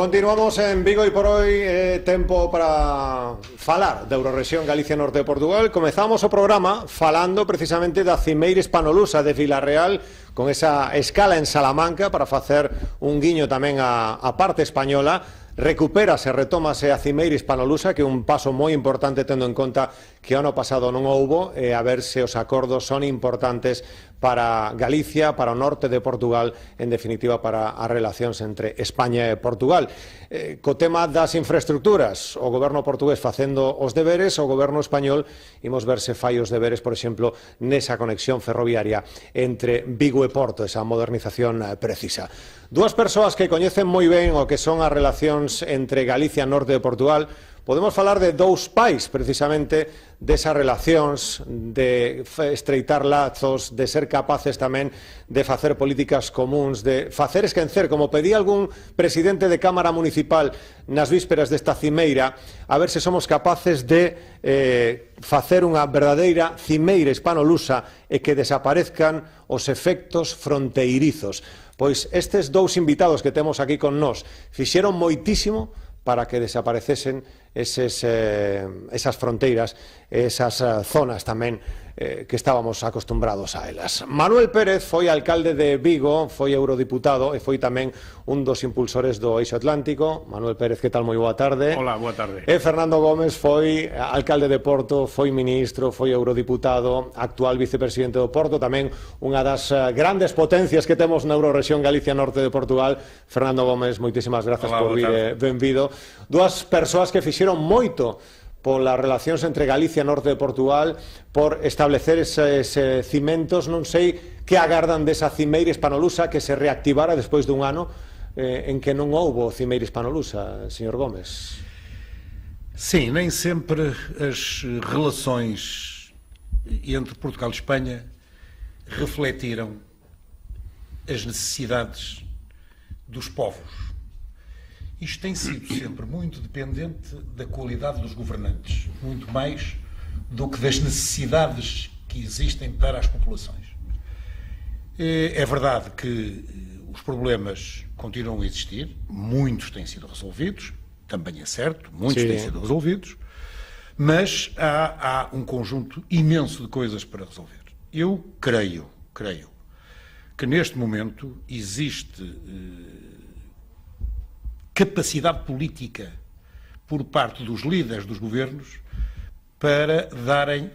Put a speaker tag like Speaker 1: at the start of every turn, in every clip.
Speaker 1: Continuamos en Vigo e por hoy tempo para falar da Eurorrexión Galicia Norte de Portugal. Comezamos o programa falando precisamente da Cimeira Hispanolusa de Vilarreal, con esa escala en Salamanca para facer un guiño tamén a parte española. Recupérase, retómase a Cimeira Hispanolusa, que é un paso moi importante tendo en conta que ano pasado non houbo, a ver se os acordos son importantes para Galicia, para o norte de Portugal, en definitiva para as relacións entre España e Portugal. Co tema das infraestructuras, o goberno portugués facendo os deberes, o goberno español imos ver se fai os deberes, por exemplo, nesa conexión ferroviaria entre Vigo e Porto, esa modernización precisa. Dúas persoas que coñecen moi ben o que son as relacións entre Galicia e norte de Portugal. Podemos falar de dous pais, precisamente, desas relacións, de estreitar lazos, de ser capaces tamén de facer políticas comuns, de facer esquecer, como pedía algún presidente de Cámara Municipal nas vísperas desta cimeira, a ver se somos capaces de facer unha verdadeira cimeira hispanolusa e que desaparezcan os efectos fronteirizos. Pois estes dous invitados que temos aquí con nós fixeron moitísimo para que desaparecesen esas fronteiras, esas zonas tamén que estábamos acostumbrados a elas. Manuel Pérez foi alcalde de Vigo, foi eurodiputado e foi tamén un dos impulsores do Eixo Atlántico. Manuel Pérez, que tal? Moi boa tarde.
Speaker 2: Hola, boa tarde.
Speaker 1: E Fernando Gómez foi alcalde de Porto, foi ministro, foi eurodiputado, actual vicepresidente do Porto, tamén unha das grandes potencias que temos na Eurorrexión Galicia Norte de Portugal. Fernando Gómez, moitísimas grazas por vir, benvido. Dúas persoas que fixeron moito polas relacións entre Galicia e Norte de Portugal, por establecer eses cimentos. Non sei que agardan desa Cimeira Hispanolusa que se reactivara despois dun ano en que non houbo Cimeira Hispanolusa, señor Gómez.
Speaker 2: Sim, nem sempre as relações entre Portugal e Espanha refletiram as necessidades dos povos. Isto tem sido sempre muito dependente da qualidade dos governantes, muito mais do que das necessidades que existem para as populações. É verdade que os problemas continuam a existir, muitos têm sido resolvidos, também é certo, muitos têm sido resolvidos, mas há um conjunto imenso de coisas para resolver. Eu creio que neste momento existe capacidade política por parte dos líderes dos governos para darem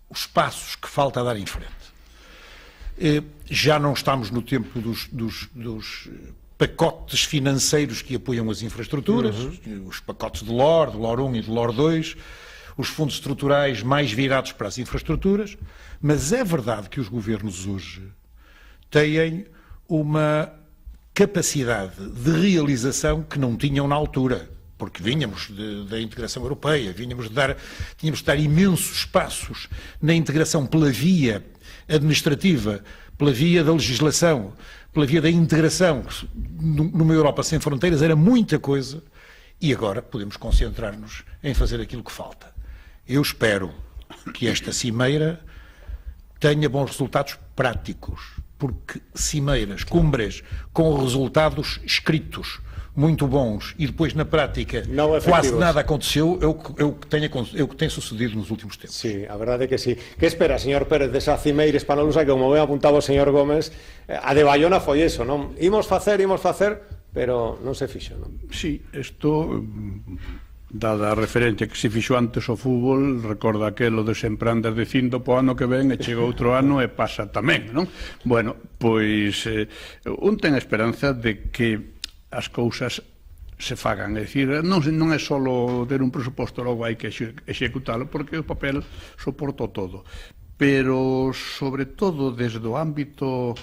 Speaker 2: os passos que falta a dar em frente. Já não estamos no tempo dos pacotes financeiros que apoiam as infraestruturas, os pacotes de LOR 1 e de LOR 2, os fundos estruturais mais virados para as infraestruturas, mas é verdade que os governos hoje têm uma capacidade de realização que não tinham na altura, porque vínhamos da integração europeia, tínhamos de dar imensos passos na integração pela via administrativa, pela via da legislação, pela via da integração. Numa Europa sem fronteiras era muita coisa e agora podemos concentrar-nos em fazer aquilo que falta. Eu espero que esta cimeira tenha bons resultados práticos, porque cimeiras, cumbres, com resultados escritos muito bons e depois na prática quase nada aconteceu, é o que tem sucedido nos últimos tempos.
Speaker 1: Sí, a verdade é que sí. Que espera, señor Pérez, desa Cimeira Hispanolusa que, como ben apuntaba o señor Gómez, a de Bayona foi eso, non? Imos facer, pero non se fixo, non?
Speaker 3: Sí, isto, dada a referencia que se fixo antes o fútbol, recorda aquelo de sempre andas dicindo po ano que ven e chega outro ano e pasa tamén, non? Bueno, pois un ten a esperanza de que as cousas se fagan, é dicir, non é só ter un presuposto, logo hai que executalo, porque o papel soporto todo, pero sobre todo desde o ámbito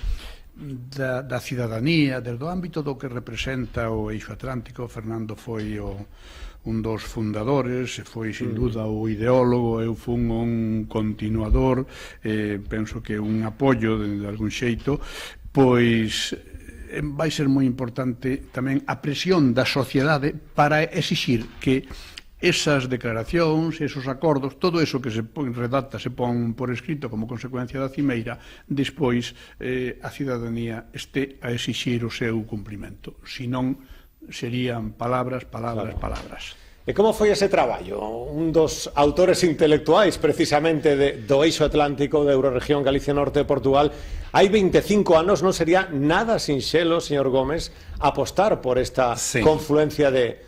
Speaker 3: da cidadanía, desde o ámbito do que representa o Eixo Atlántico. Fernando foi un dos fundadores, foi sin duda o ideólogo, eu fun un continuador, penso que un apoio de algún xeito, pois vai ser moi importante tamén a presión da sociedade para exixir que esas declaracións, esos acordos, todo eso que se redacta, se pon por escrito como consecuencia da cimeira, despois a cidadanía este a exixir o seu cumprimento. Se non, serían palabras, palabras,
Speaker 1: Claro.
Speaker 3: palabras.
Speaker 1: E como foi ese traballo? Un dos autores intelectuais precisamente do eixo atlántico da Eurorregión Galicia Norte de Portugal. Hai 25 anos non sería nada sinxelo, señor Gómez, apostar por esta
Speaker 2: Sim.
Speaker 1: confluencia de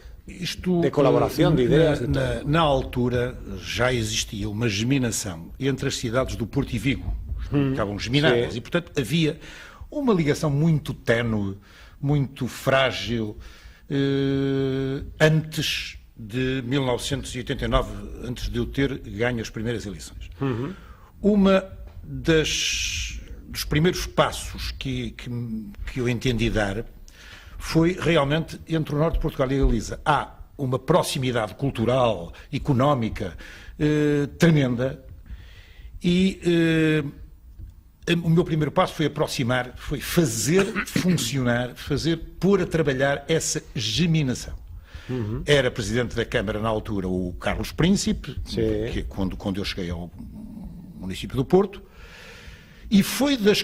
Speaker 1: colaboração, de ideias.
Speaker 2: Na altura já existia uma geminação entre as cidades do Porto e Vigo. Estavam geminadas e, portanto, havia uma ligação muito ténue, muito frágil, antes de 1989, antes de eu ter ganho as primeiras eleições. Dos primeiros passos que eu entendi dar foi realmente entre o Norte de Portugal e a Galiza. Há uma proximidade cultural, económica, tremenda, e o meu primeiro passo foi aproximar, foi fazer funcionar, pôr a trabalhar essa geminação. Era presidente da Câmara na altura o Carlos Príncipe, que, quando eu cheguei ao município do Porto, e foi das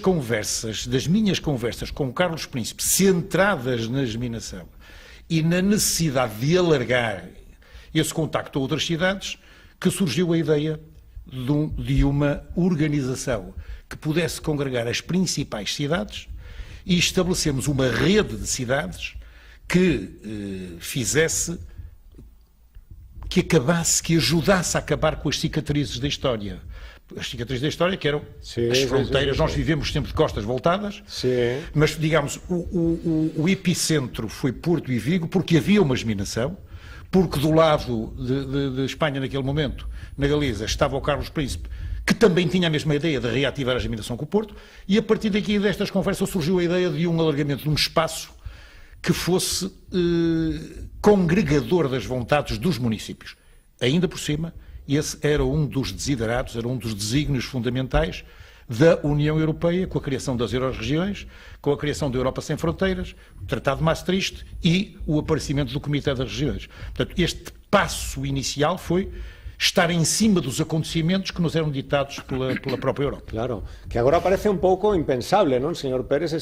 Speaker 2: minhas conversas com o Carlos Príncipe, centradas na geminação e na necessidade de alargar esse contacto a outras cidades, que surgiu a ideia de uma organização que pudesse congregar as principais cidades e estabelecemos uma rede de cidades que fizesse, que ajudasse a acabar com as cicatrizes da história. As cicatrizes da história que eram as fronteiras. Nós vivemos sempre de costas voltadas, mas, digamos, o epicentro foi Porto e Vigo, porque havia uma geminação, porque do lado de Espanha, naquele momento, na Galiza, estava o Carlos Príncipe, que também tinha a mesma ideia de reativar a geminação com o Porto, e a partir daqui destas conversas surgiu a ideia de um alargamento de um espaço que fosse congregador das vontades dos municípios. Ainda por cima, esse era um dos desiderados, era um dos desígnios fundamentais da União Europeia, com a criação das Eurorregiões, com a criação da Europa Sem Fronteiras, o Tratado de Maastricht e o aparecimento do Comitê das Regiões. Portanto, este passo inicial foi estar em cima dos acontecimentos que nos eram ditados pela própria Europa.
Speaker 1: Claro, que agora parece un pouco impensable, non, señor Pérez,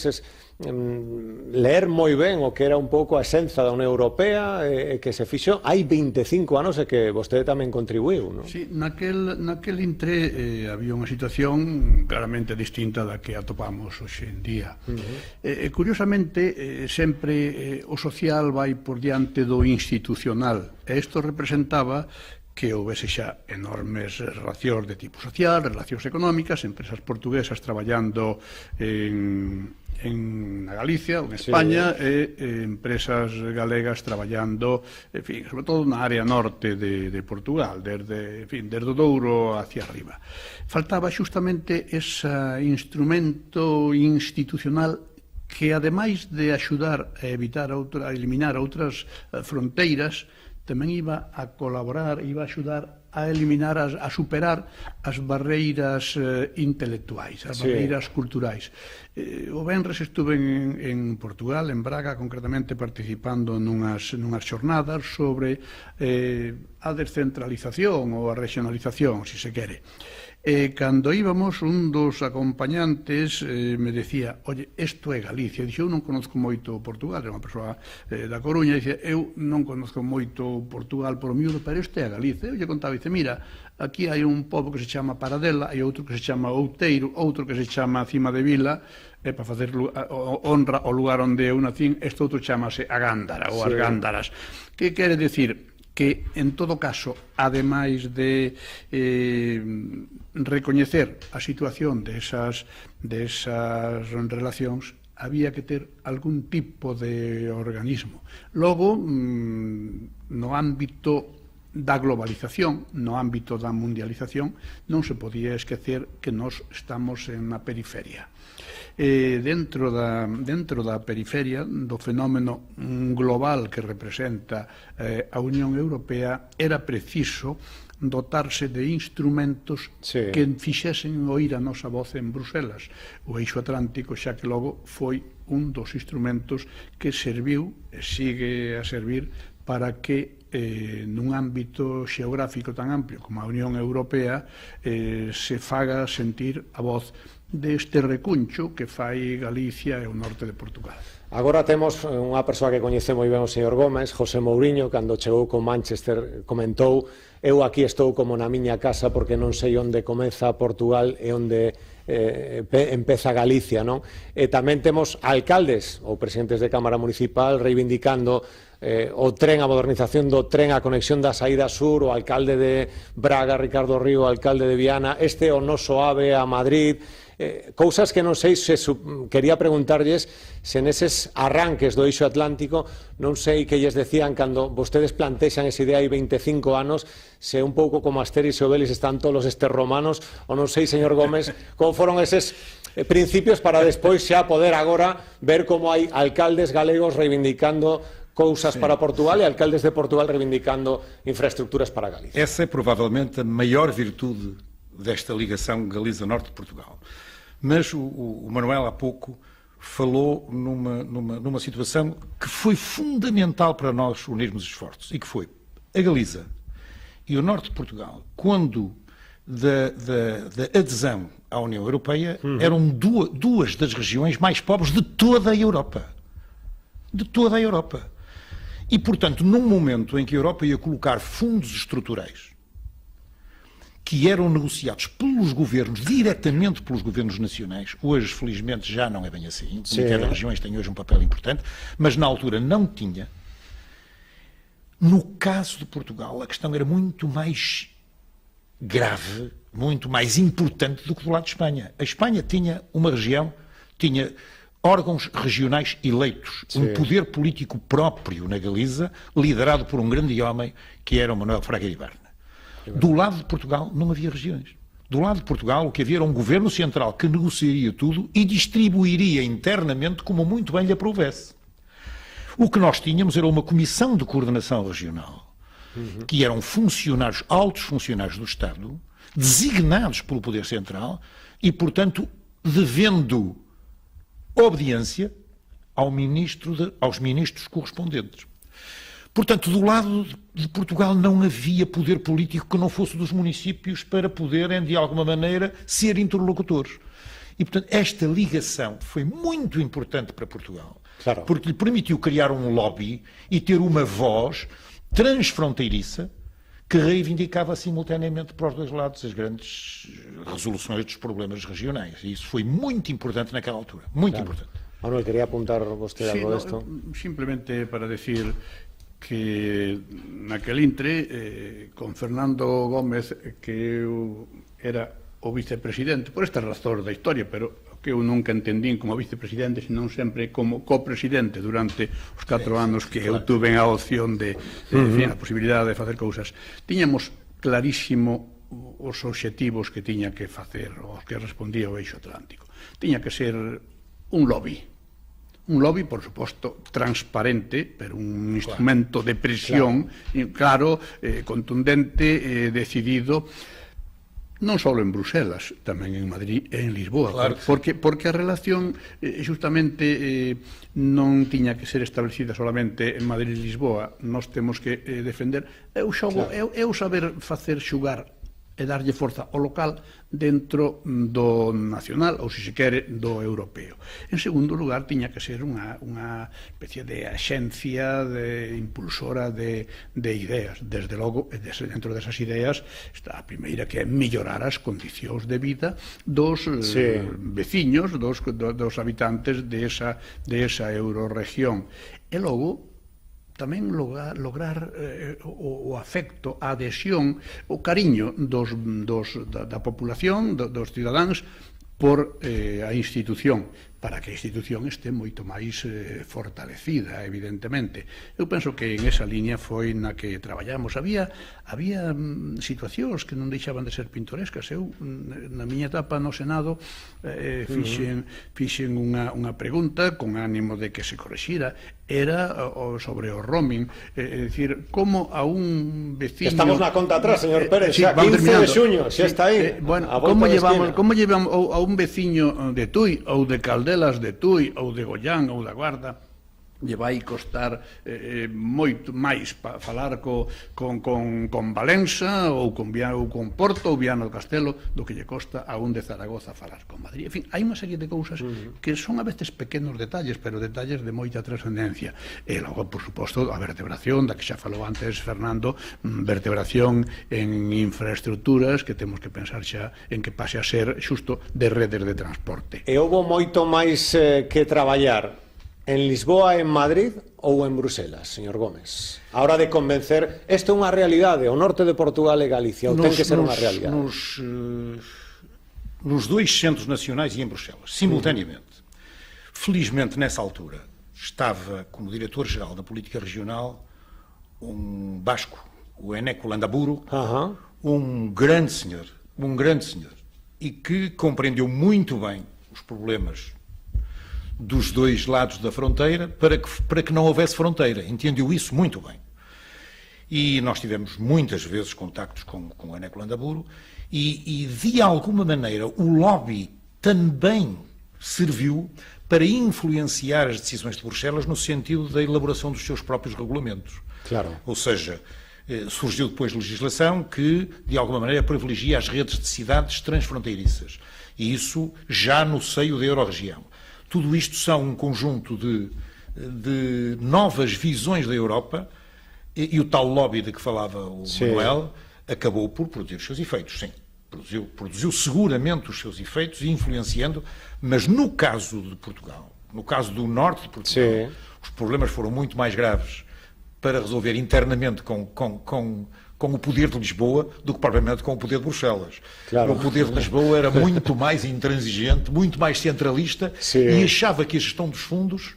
Speaker 1: leer moi ben o que era un pouco a esenza da Unión Europea que se fixo hai 25 anos e que vostede tamén contribuiu, non?
Speaker 3: Sí, naquel intre había unha situación claramente distinta da que atopamos hoxe en día. Curiosamente, sempre o social vai por diante do institucional, e isto representaba que houvese xa enormes relacións de tipo social, relacións económicas, empresas portuguesas traballando na Galicia ou en España, e empresas galegas traballando, en fin, sobre todo na área norte de Portugal, desde o Douro hacia arriba. Faltaba xustamente ese instrumento institucional que, ademais de axudar a eliminar outras fronteiras, tamén iba a colaborar, iba a axudar a eliminar, a superar as barreiras intelectuais, as barreiras culturais. O venres estuve en Portugal, en Braga, concretamente participando nunhas xornadas sobre a descentralización ou a regionalización, se quere. E cando íbamos, un dos acompañantes me decía: oye, isto é Galicia. Dixo, eu non conozco moito Portugal, era unha persoa da Coruña, dice, eu non conozco moito Portugal por o miúdo, pero isto é Galicia. Eu lle contaba, dice, mira, aquí hai un pobo que se chama Paradela, e outro que se chama Outeiro, outro que se chama Cima de Vila, e para facer honra ao lugar onde eu nacín, este outro chamase Agándara, ou as Gándaras. Que quere decir? Que, en todo caso, ademais de recoñecer a situación desas relacións, había que ter algún tipo de organismo. Logo, no ámbito da globalización, no ámbito da mundialización, non se podía esquecer que nós estamos na periferia. Dentro da periferia do fenómeno global que representa a Unión Europea, era preciso dotarse de instrumentos que fixesen oír a nosa voz en Bruselas. O eixo atlántico, xa que logo foi un dos instrumentos que serviu e sigue a servir para que nun ámbito xeográfico tan amplio como a Unión Europea se faga sentir a voz deste recuncho que fai Galicia e o norte de Portugal.
Speaker 1: Agora temos unha persoa que coñece moi ben o señor Gómez, José Mourinho, cando chegou con Manchester comentou: eu aquí estou como na miña casa porque non sei onde comeza Portugal e onde empeza Galicia, non? E tamén temos alcaldes ou presidentes de Cámara Municipal reivindicando o tren, a modernización do tren, a conexión da saída sur, o alcalde de Braga, Ricardo Río, o alcalde de Viana, o noso AVE a Madrid, cousas que non sei se quería preguntarlles se neses arranques do eixo atlántico non sei que lles decían cando vostedes plantexan esa idea hai 25 anos, se un pouco como Asterix e Obelix están todos estes romanos, ou non sei, señor Gómez, como foron eses principios para despois xa poder agora ver como hai alcaldes galegos reivindicando cousas para Portugal e alcaldes de Portugal reivindicando infraestruturas para Galicia.
Speaker 2: Essa é provavelmente a maior virtude desta ligação Galiza-Norte de Portugal. Mas o Manuel há pouco falou numa situação que foi fundamental para nós unirmos esforços, e que foi a Galiza e o Norte de Portugal, quando da adesão à União Europeia, eram duas das regiões mais pobres de toda a Europa. De toda a Europa. E, portanto, num momento em que a Europa ia colocar fundos estruturais que eram negociados pelos governos, diretamente pelos governos nacionais, hoje, felizmente, já não é bem assim, cada regiões tem hoje um papel importante, mas na altura não tinha. No caso de Portugal, a questão era muito mais grave, muito mais importante do que do lado de Espanha. A Espanha tinha uma região, tinha órgãos regionais eleitos, um poder político próprio na Galiza, liderado por um grande homem que era o Manuel Fraga Iribarne. Do lado de Portugal não havia regiões. Do lado de Portugal o que havia era um governo central que negociaria tudo e distribuiria internamente como muito bem lhe aprouvesse. O que nós tínhamos era uma comissão de coordenação regional, que eram funcionários, altos funcionários do Estado, designados pelo Poder Central e, portanto, devendo obediência aos ministros correspondentes. Portanto, do lado de Portugal não havia poder político que não fosse dos municípios para poderem, de alguma maneira, ser interlocutores. E, portanto, esta ligação foi muito importante para Portugal, porque lhe permitiu criar um lobby e ter uma voz transfronteiriça que reivindicava simultaneamente para os dois lados as grandes resoluções dos problemas regionais. E isso foi muito importante naquela altura, muito importante.
Speaker 1: Manuel, quería apuntar vostede algo desto?
Speaker 3: Simplemente para decir que naquel intre, con Fernando Gómez, que eu era o vicepresidente, por estas razóns da historia, pero que eu nunca entendín como vicepresidente, senón sempre como copresidente durante os 4 anos que eu tuve a opción de, a posibilidade de facer cousas. Tiñamos clarísimo os obxectivos que tiña que facer, os que respondía o eixo atlántico. Tiña que ser un lobby. Un lobby, por suposto, transparente, pero un instrumento de presión, claro, contundente, decidido, non só en Bruselas, tamén en Madrid e en Lisboa, porque a relación justamente non tiña que ser establecida solamente en Madrid e Lisboa. Nós temos que defender o xogo, é o saber facer xugar e darlle forza ao local dentro do nacional, ou se quere, do europeo. En segundo lugar, tiña que ser unha especie de axencia impulsora de ideas. Desde logo, dentro desas ideas, está a primeira, que é mellorar as condicións de vida dos veciños, dos habitantes de esa euroregión. E logo, tamén lograr o afecto, a adhesión, o cariño da populación, dos cidadáns, por a institución, para que a institución este moito máis fortalecida, evidentemente. Eu penso que en esa liña foi na que traballamos. Había situacións que non deixaban de ser pintorescas. Eu, na miña etapa no Senado, fixen unha pregunta con ánimo de que se correxira, era sobre o roaming, é dicir, como a un veciño...
Speaker 1: Estamos na conta atrás, señor Pérez, xa 15 de xuño, xa está aí.
Speaker 3: Como llevamos a un veciño de Tui, ou de Caldelas de Tui, ou de Goián, ou da Guarda, lle vai costar moito máis falar con Valença ou con Porto ou Viana do Castelo do que lle costa a un de Zaragoza falar con Madrid. En fin, hai unha serie de cousas que son a veces pequenos detalles, pero detalles de moita trascendencia. E logo, por suposto, a vertebración, da que xa falou antes Fernando, vertebración en infraestructuras que temos que pensar xa en que pase a ser xusto de redes de transporte.
Speaker 1: E houve moito máis que traballar en Lisboa, en Madrid ou en Bruselas, señor Gómez? A hora de convencer, isto é unha realidade, o norte de Portugal e Galicia, ou ten que ser unha realidade?
Speaker 2: Nos dois centros nacionais e em Bruxelas, simultaneamente. Felizmente, nessa altura, estava como diretor-geral da política regional um basco, o Eneco Landaburu, um grande senhor, e que compreendeu muito bem os problemas dos dois lados da fronteira para que não houvesse fronteira. Entendeu isso muito bem. E nós tivemos muitas vezes contactos com o Eneco Landaburu e, de alguma maneira, o lobby também serviu para influenciar as decisões de Bruxelas no sentido da elaboração dos seus próprios regulamentos.
Speaker 1: Claro.
Speaker 2: Ou seja, surgiu depois legislação que, de alguma maneira, privilegia as redes de cidades transfronteiriças. E isso já no seio da Eurorregião. Tudo isto são um conjunto de novas visões da Europa e o tal lobby de que falava o Manuel acabou por produzir os seus efeitos, sim. Produziu seguramente os seus efeitos, influenciando, mas no caso de Portugal, no caso do norte de Portugal, os problemas foram muito mais graves para resolver internamente com o poder de Lisboa do que propriamente com o poder de Bruxelas. Claro. O poder de Lisboa era muito mais intransigente, muito mais centralista e achava que a gestão dos fundos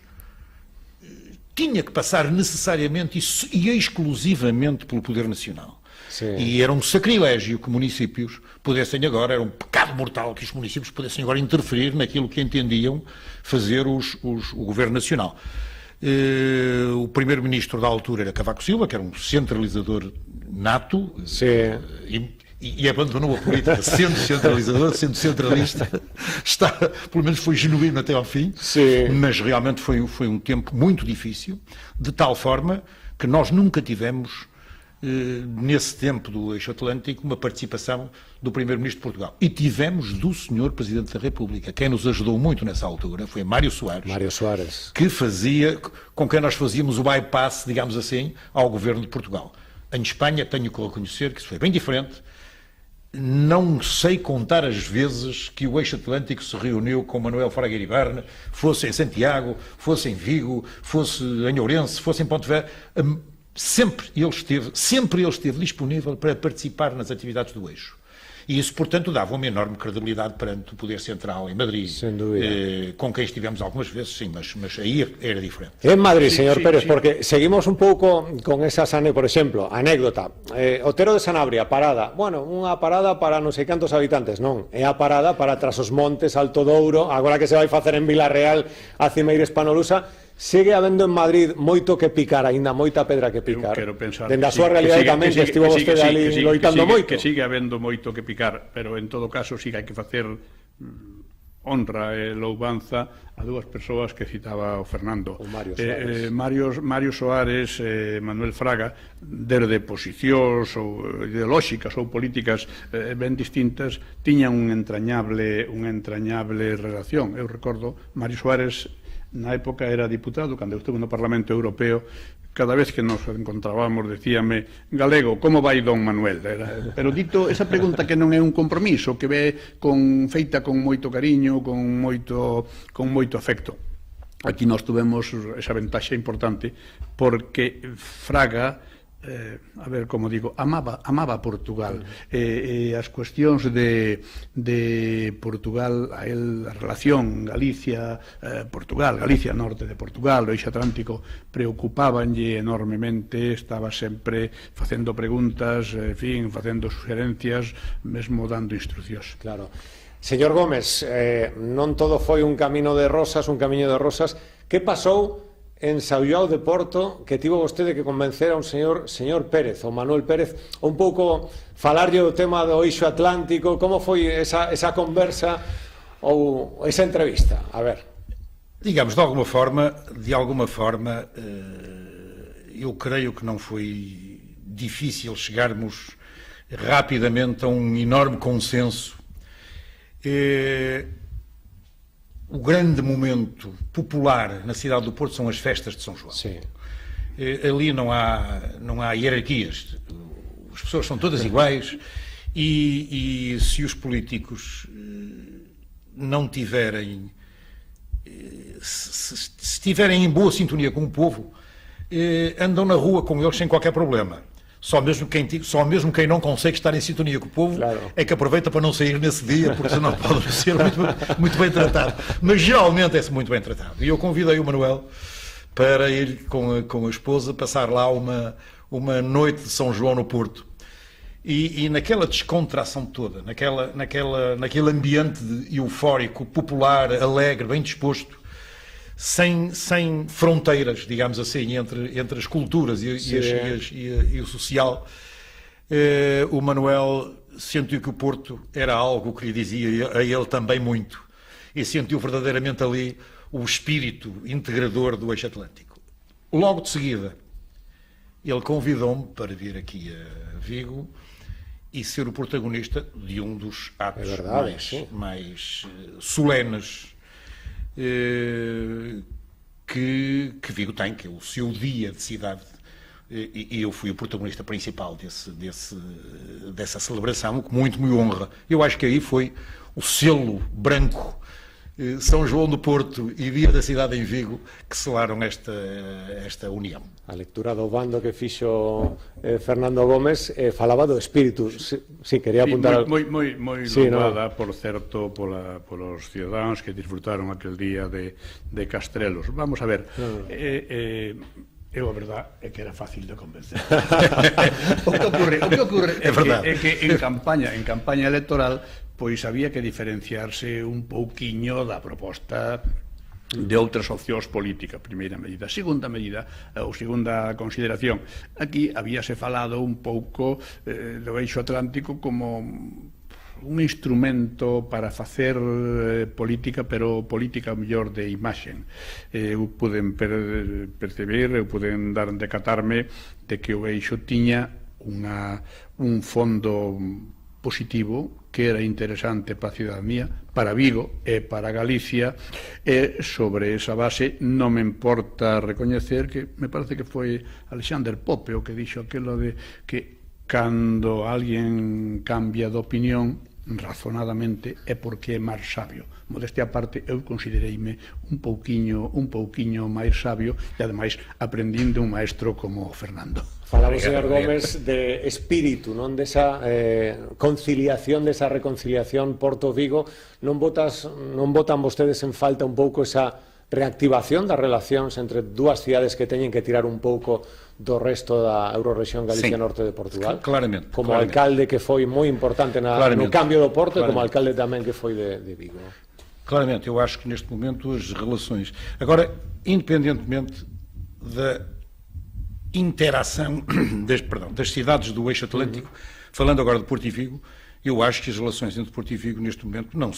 Speaker 2: tinha que passar necessariamente e exclusivamente pelo poder nacional. Sim. E era um sacrilégio que municípios pudessem agora, era um pecado mortal que os municípios pudessem agora interferir naquilo que entendiam fazer o governo nacional. O primeiro-ministro da altura era Cavaco Silva, que era um centralizador nato, e abandonou a política sendo centralizador, sendo centralista. Pelo menos foi genuíno até ao fim, mas realmente foi um tempo muito difícil, de tal forma que nós nunca tivemos, nesse tempo do Eixo Atlântico, uma participação do Primeiro-Ministro de Portugal. E tivemos do Sr. Presidente da República. Quem nos ajudou muito nessa altura foi Mário Soares. Que com quem nós fazíamos o bypass, digamos assim, ao Governo de Portugal. Em Espanha, tenho que reconhecer que isso foi bem diferente. Não sei contar as vezes que o Eixo Atlântico se reuniu com Manuel Fraga Iribarne, fosse em Santiago, fosse em Vigo, fosse em Ourense, fosse em Pontevedra. Sempre ele esteve disponível para participar nas atividades do Eixo. E isso, portanto, dava uma enorme credibilidade perante o Poder Central em Madrid. Sem dúvida. Com quem estivemos algumas vezes, sim, mas aí era diferente.
Speaker 1: En Madrid, señor Pérez, porque seguimos un pouco con esas por exemplo, anécdota. Otero de Sanabria, parada. Bueno, unha parada para non sei cantos habitantes, non. É a parada para tras os montes, Alto Douro, agora que se vai facer en Vilarreal, a Cimeira Hispano-Lusa. Sigue habendo en Madrid moito que picar, aínda moita pedra que picar. Dende a súa realidade tamén, que estivo vostede ali loitando moito.
Speaker 3: Que sigue habendo moito que picar, pero en todo caso sí que hai que facer honra e louvanza a dúas persoas que citaba o Fernando.
Speaker 1: O Mario
Speaker 3: Soares e Manuel Fraga, desde posicións ou ideolóxicas ou políticas ben distintas, tiñan unha entrañable relación. Eu recordo, Mario Soares na época era diputado, cando eu estuve no Parlamento Europeo, cada vez que nos encontrábamos decíame: galego, como vai don Manuel? Pero dito esa pregunta que non é un compromiso, que ve feita con moito cariño, con moito afecto. Aquí nós tuvemos esa ventaxa importante porque Fraga, a ver como digo, amaba Portugal, e as cuestións de Portugal, a relación Galicia-Portugal, Galicia-Norte de Portugal, o Eixo Atlántico, preocupabanlle enormemente, estaba sempre facendo preguntas, facendo sugerencias, mesmo dando instruccións.
Speaker 1: Claro. Señor Gómez, non todo foi un camiño de rosas. Que pasou en Saullau de Porto, que tivo vostede que convencer a un señor Pérez, o Manuel Pérez, un pouco falarlle do tema do Eixo Atlántico? Como foi esa conversa ou esa entrevista? A ver.
Speaker 2: Digamos, de alguma forma, eu creio que não foi difícil chegarmos rapidamente a um enorme consenso. O grande momento popular na cidade do Porto são as festas de São João.
Speaker 1: Sim.
Speaker 2: Ali não há hierarquias, as pessoas são todas iguais e se os políticos não tiverem, se estiverem em boa sintonia com o povo, andam na rua com eles sem qualquer problema. Só mesmo quem não consegue estar em sintonia com o povo, claro, é que aproveita para não sair nesse dia, porque senão pode ser muito bem tratado. Mas geralmente é-se muito bem tratado. E eu convidei o Manuel para ir com a esposa passar lá uma noite de São João no Porto. E naquela descontração toda, naquele ambiente eufórico, popular, alegre, bem disposto, sem fronteiras, digamos assim, entre as culturas e o social, o Manuel sentiu que o Porto era algo que lhe dizia a ele também muito, e sentiu verdadeiramente ali o espírito integrador do Eixo Atlântico. Logo de seguida, ele convidou-me para vir aqui a Vigo e ser o protagonista de um dos atos mais solenes que Vigo tem, que é o seu dia de cidade, e eu fui o protagonista principal dessa celebração, que muito me honra. Eu acho que aí foi o selo branco São João do Porto e Dia da Cidade em Vigo que selaram esta união.
Speaker 1: A lectura do bando que fixo Fernando Gómez falaba do espírito. Sí, quería apuntar...
Speaker 3: Moi louvada, por certo, polos ciudadanos que disfrutaron aquel día de Castrelos. Vamos a ver, eu a verdad é que era fácil de convencer. O que ocurre é que en campaña electoral pois había que diferenciarse un pouquiño da proposta de outras opcións políticas, primeira medida. Segunda medida, ou segunda consideración, aquí habíase falado un pouco do Eixo Atlántico como un instrumento para facer política, pero política mellor de imaxen. Eu puden perceber, eu puden decatarme de que o Eixo tiña un fondo positivo que era interesante para a ciudadanía, para Vigo e para Galicia, e sobre esa base non me importa recoñecer que me parece que foi Alexander Pope o que dixo aquilo de que cando alguén cambia de opinión razonadamente é porque é máis sabio. Modestia a parte, eu considereime un pouquiño máis sabio e ademais aprendín de un maestro como Fernando.
Speaker 1: Falaba o señor Gómez de espírito, non desa conciliación, desa reconciliación Porto-Vigo. Non botan vostedes en falta un pouco esa reactivación das relacións entre dúas cidades que teñen que tirar un pouco do resto da Eurorrexión Galicia Norte de Portugal?
Speaker 2: Claramente.
Speaker 1: Como alcalde que foi moi importante no cambio do Porto e como alcalde tamén que foi de Vigo.
Speaker 2: Claramente, eu acho que neste momento as relações... Agora, independentemente da interação das cidades do Eixo Atlântico, falando agora de Porto e Vigo, eu acho que as relações entre Porto e Vigo neste momento não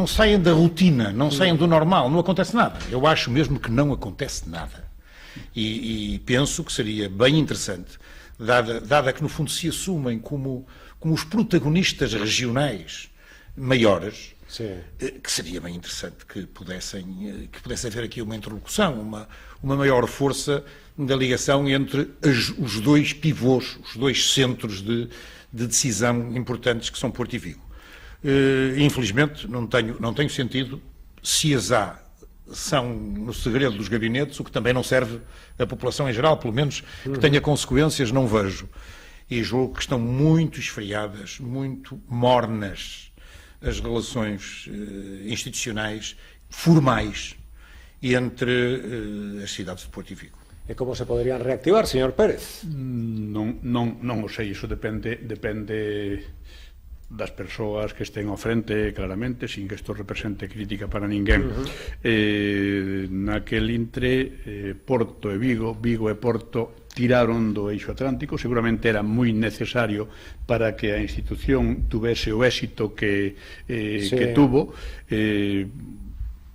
Speaker 2: saem da rotina, não saem do normal, não acontece nada. Eu acho mesmo que não acontece nada. E penso que seria bem interessante, dada que no fundo se assumem como os protagonistas regionais maiores, que seria bem interessante que pudesse haver aqui uma interlocução, uma maior força da ligação entre os dois pivôs, os dois centros de decisão importantes que são Porto e Vigo. Infelizmente não tenho sentido, se as há, são no segredo dos gabinetes, o que também não serve à população em geral, pelo menos que tenha consequências, não vejo. E julgo que estão muito esfriadas, muito mornas as relações institucionais, formais, entre as cidades de Porto e Vigo.
Speaker 1: E como se poderiam reactivar, señor Pérez?
Speaker 3: Non o sei, iso depende das persoas que estén ao frente, claramente, sin que isto represente crítica para ninguén. Naquel intre, Porto e Vigo e Porto tiraron do eixo atlántico, seguramente era moi necesario para que a institución tuvese o éxito que tuvo.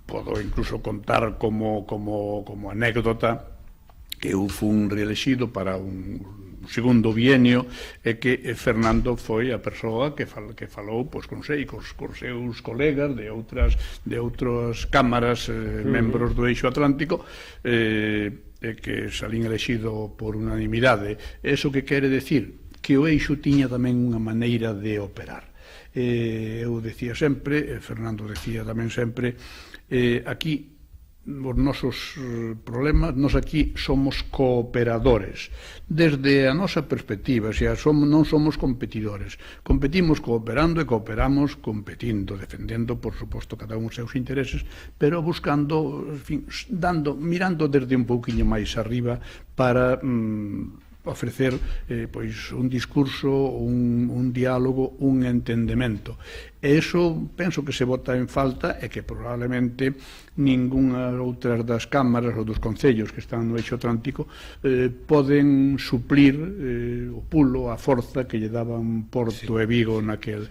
Speaker 3: Podo incluso contar como anécdota que eu fun reelexido para un segundo bienio e que Fernando foi a persoa que falou con seus colegas de outras cámaras, membros do eixo atlántico, que salín elexido por unanimidade. Eso que quere decir? Que o eixo tiña tamén unha maneira de operar. Eu decía sempre, Fernando decía tamén sempre, aquí os nosos problemas, nos aquí somos cooperadores desde a nosa perspectiva, non somos competidores, competimos cooperando e cooperamos competindo, defendendo por suposto cada un os seus intereses, pero buscando, en fin, mirando desde un pouquiño máis arriba para ofrecer pois un discurso, un diálogo, un entendemento. E iso penso que se bota en falta e que probablemente ningunha outras das cámaras ou dos concellos que están no eixo atlántico poden suplir o pulo, a forza que lle daban Porto e Vigo naquel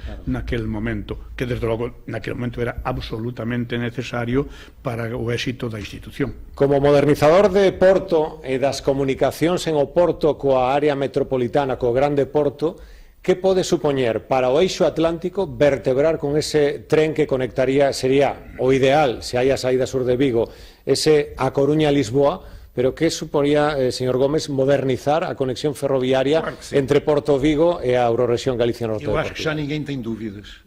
Speaker 3: momento, que desde logo naquel momento era absolutamente necesario para o éxito da institución.
Speaker 1: Como modernizador de Porto e das comunicacións en o Porto coa área metropolitana, co Grande Porto, que pode supoñer para o eixo atlántico vertebrar con ese tren que conectaría, sería o ideal, se hai a saída sur de Vigo, ese a Coruña-Lisboa, pero que suporía, señor Gómez, modernizar a conexión ferroviaria entre Porto Vigo e a Eurorrexión Galicia Norte?
Speaker 2: Eu acho que já ninguém tem dúvidas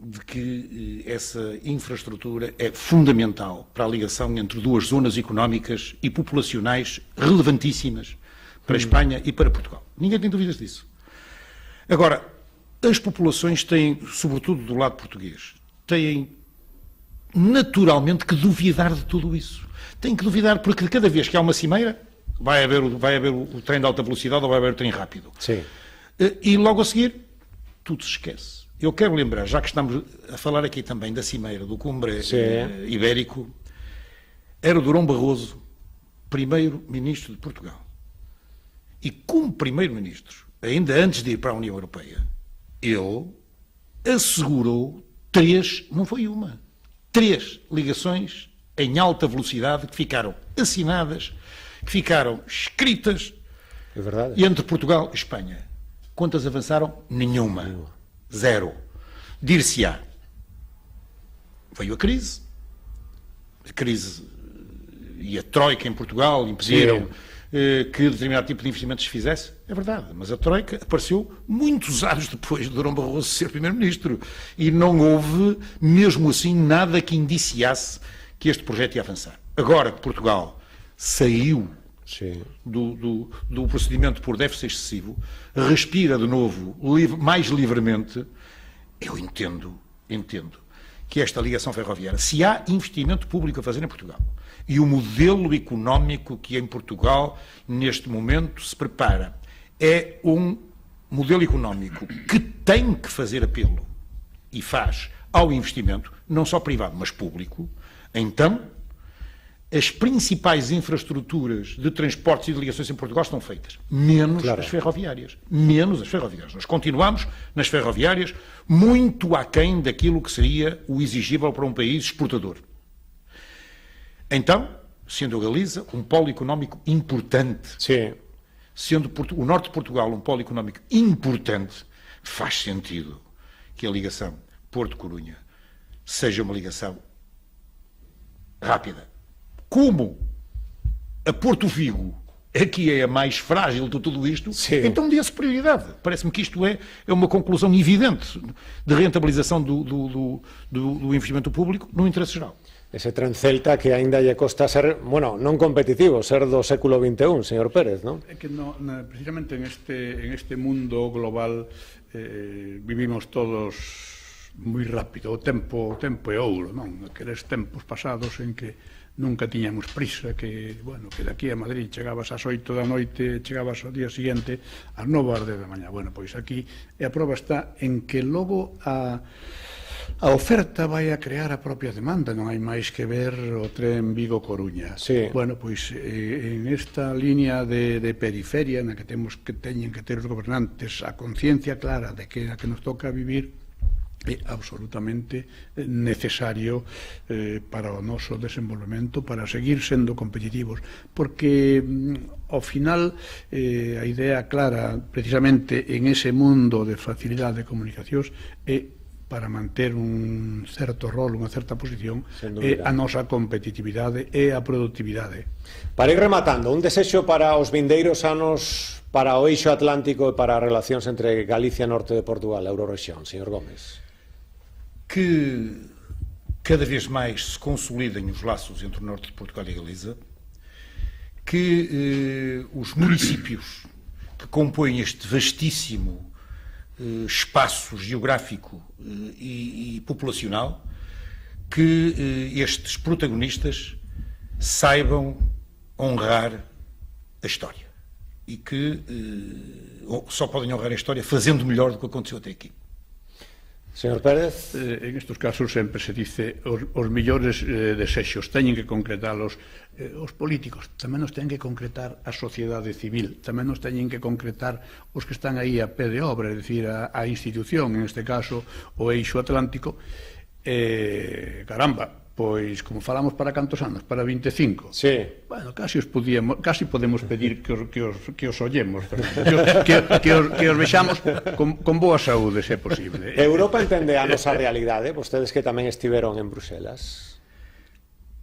Speaker 2: de que essa infraestrutura é fundamental para a ligação entre duas zonas económicas e populacionais relevantíssimas para a Espanha e para Portugal. Ninguém tem dúvidas disso. Agora, as populações têm, sobretudo do lado português, têm naturalmente que duvidar de tudo isso. Têm que duvidar porque cada vez que há uma cimeira vai haver o trem de alta velocidade ou vai haver o trem rápido.
Speaker 1: Sim.
Speaker 2: E logo a seguir, tudo se esquece. Eu quero lembrar, já que estamos a falar aqui também da cimeira do Cumbre Ibérico, era o Durão Barroso, primeiro-ministro de Portugal. E como primeiro-ministro, ainda antes de ir para a União Europeia, ele assegurou 3, não foi uma, 3 ligações em alta velocidade que ficaram assinadas, que ficaram escritas entre Portugal e Espanha. Quantas avançaram? Nenhuma. 0. Dir-se-á. Veio a crise e a Troika em Portugal impediram que determinado tipo de investimentos se fizesse. É verdade, mas a Troika apareceu muitos anos depois de Durão Barroso ser primeiro-ministro e não houve, mesmo assim, nada que indiciasse que este projeto ia avançar. Agora que Portugal saiu do procedimento por déficit excessivo, respira de novo mais livremente, eu entendo que esta ligação ferroviária, se há investimento público a fazer em Portugal e o modelo económico que em Portugal neste momento se prepara é um modelo económico que tem que fazer apelo e faz ao investimento, não só privado, mas público, então as principais infraestruturas de transportes e de ligações em Portugal estão feitas, menos as ferroviárias. Menos as ferroviárias. Nós continuamos nas ferroviárias muito aquém daquilo que seria o exigível para um país exportador. Então, sendo a Galiza um polo económico importante, sendo o norte de Portugal um polo económico importante, faz sentido que a ligação Porto-Corunha seja uma ligação rápida. Como a Porto Vigo aqui é a mais frágil de tudo isto, então dê-se prioridade. Parece-me que isto é uma conclusão evidente de rentabilização do investimento público no interesse geral.
Speaker 1: Ese tren celta que ainda lle costa ser, bueno, non competitivo, ser do século XXI, señor Pérez, non?
Speaker 3: É que precisamente en este mundo global vivimos todos moi rápido, o tempo é ouro, non? Aqueles tempos pasados en que nunca tiñamos prisa, que de aquí a Madrid chegabas ás 8 da noite, chegabas ao día seguinte ás 9 da mañá. Bueno, pois aquí a prova está en que logo A oferta vai a crear a propia demanda, non hai máis que ver o tren Vigo-Coruña.
Speaker 1: Sí.
Speaker 3: Bueno, pois en esta línea de periferia na que teñen que ter os gobernantes a conciencia clara de que a que nos toca vivir é absolutamente necesario para o noso desenvolvemento, para seguir sendo competitivos, porque ao final a idea clara precisamente en ese mundo de facilidade de comunicacións é para manter un certo rol, unha certa posición, é a nosa competitividade e a productividade.
Speaker 1: Para ir rematando, un desexo para os vindeiros anos para o eixo atlántico e para as relacións entre Galicia e Norte de Portugal, a Eurorrexión, señor Gómez.
Speaker 2: Que cada vez mais se consolidem os laços entre o Norte de Portugal e a Galiza, que os municípios que compõem este vastíssimo espaço geográfico e populacional, que estes protagonistas saibam honrar a história e que só podem honrar a história fazendo melhor do que aconteceu até aqui.
Speaker 1: Señor Pérez.
Speaker 3: En estes casos sempre se dice os millores desexos teñen que concretalos os políticos, tamén nos teñen que concretar a sociedade civil, tamén nos teñen que concretar os que están aí a pé de obra, é dicir, a institución, en este caso o eixo atlántico. Caramba, pois, como falamos para cantos anos? Para 25?
Speaker 1: Sí.
Speaker 3: Bueno, casi podemos pedir que os ollemos, que os vexamos con boa saúde, se é posible.
Speaker 1: Europa entende a nosa realidade, vostedes que tamén estiveron en Bruselas.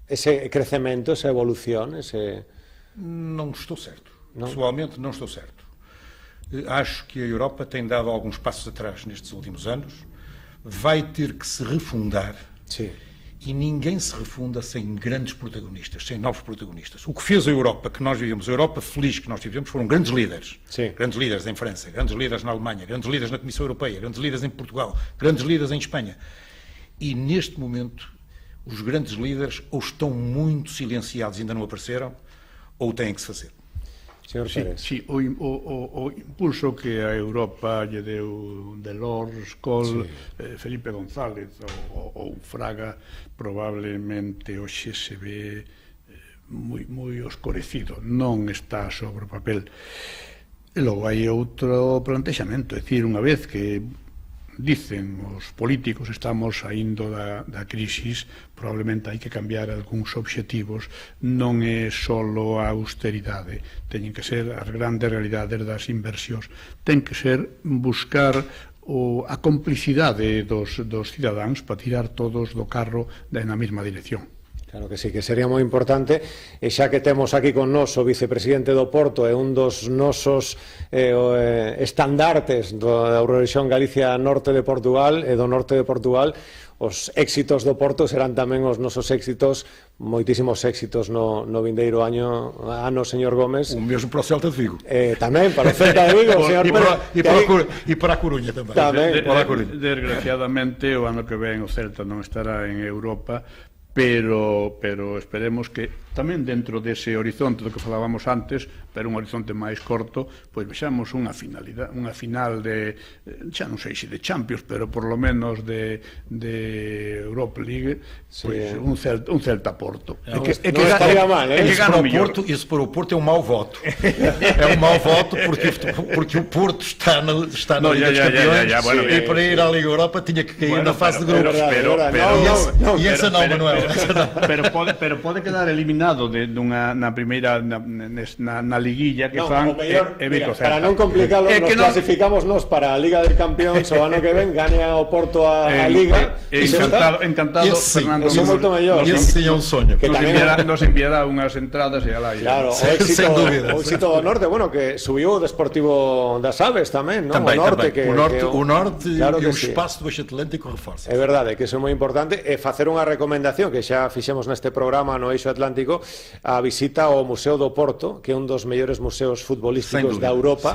Speaker 1: Ese crecemento, esa evolución, ese...
Speaker 2: Não estou certo.
Speaker 1: Não?
Speaker 2: Pessoalmente, não estou certo. Acho que a Europa tem dado alguns passos atrás nestes últimos anos, vai ter que se refundar.
Speaker 1: Sim.
Speaker 2: E ninguém se refunda sem grandes protagonistas, sem novos protagonistas. O que fez a Europa que nós vivemos, a Europa feliz que nós vivemos, foram grandes líderes.
Speaker 1: Sim.
Speaker 2: Grandes líderes em França, grandes líderes na Alemanha, grandes líderes na Comissão Europeia, grandes líderes em Portugal, grandes líderes em Espanha. E neste momento, os grandes líderes ou estão muito silenciados e ainda não apareceram, ou têm que se fazer.
Speaker 3: Sí, o impulso que a Europa lle deu Delors, Kohl, Felipe González ou Fraga probablemente hoxe se ve moi oscurecido, non está sobre o papel. E logo hai outro plantexamento, é dicir, unha vez que dicen os políticos estamos saindo da crisis, probablemente hai que cambiar algúns obxectivos, non é só a austeridade, teñen que ser as grandes realidades das inversións, ten que ser buscar a complicidade dos cidadáns para tirar todos do carro na mesma dirección.
Speaker 1: Claro que sí, que sería moi importante, e xa que temos aquí con nós o vicepresidente do Porto e un dos nosos estandartes da Eurorrexión Galicia Norte de Portugal e do Norte de Portugal, os éxitos do Porto serán tamén os nosos éxitos, moitísimos éxitos no vindeiro ano, señor Gómez.
Speaker 2: O mesmo para o Celta de Vigo.
Speaker 1: Tamén, para o Celta de Vigo, señor Pérez.
Speaker 2: E para a Coruña tamén.
Speaker 3: Desgraciadamente, o ano que ven o Celta non estará en Europa, pero esperemos que tamén dentro dese horizonte do que falábamos antes, pero un horizonte máis corto, pois vexamos unha final de, xa non sei se de Champions, pero por lo menos de Europa League, pois un Celta Porto.
Speaker 1: Non estaría mal,
Speaker 2: que gana o Porto, isso para o Porto é um mau voto. É um mau voto porque o Porto está na Liga dos Campeões e para ir à Liga Europa tinha que cair na fase de grupos. E essa não, Manuel.
Speaker 3: Pero pode quedar eliminado na primeira na liguilla que fan
Speaker 1: para non complicalo, nos clasificamos nos para a Liga dos Campeóns o ano que ven, gane o Porto a Liga.
Speaker 3: Encantado, Fernando.
Speaker 1: Eso é moito mellor.
Speaker 2: Ese é un soño.
Speaker 3: Nos enviará unhas entradas e alá.
Speaker 1: Claro, o éxito do Norte, bueno, que subiu o Desportivo das Aves tamén, non?
Speaker 2: O Norte e o espazo do Eixo Atlántico reforza.
Speaker 1: É verdade, que iso é moi importante, e facer unha recomendación que xa fixemos neste programa no Eixo Atlántico, a visita ao Museo do Porto, que é un dos mellores museos futbolísticos da Europa,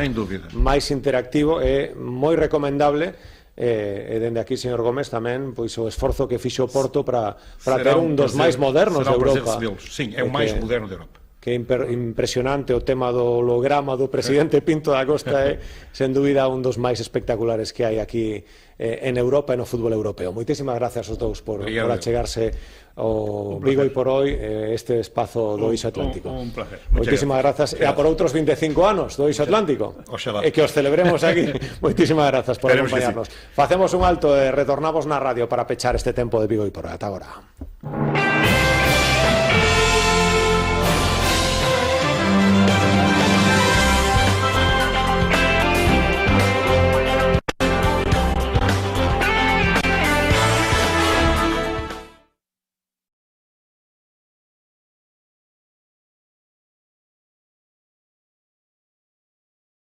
Speaker 1: máis interactivo, e moi recomendable. E dende aquí, señor Gómez, tamén pois o esforzo que fixo o Porto para ter un dos máis modernos de Europa.
Speaker 2: Sim, é o máis moderno da Europa.
Speaker 1: que é impresionante o tema do holograma do presidente Pinto da Costa é, sen dúbida, un dos máis espectaculares que hai aquí en Europa e no fútbol europeo. Moitísimas gracias aos dous por achegarse ao Vigo e por hoy este espazo do Eixo Atlántico.
Speaker 3: Un placer.
Speaker 1: Moitísimas grazas. E a por outros 25 anos do Eixo Atlántico. E que os celebremos aquí. Moitísimas grazas por acompañarnos. Facemos un alto e retornamos na radio para pechar este tempo de Vigo e por hoy. Ata agora.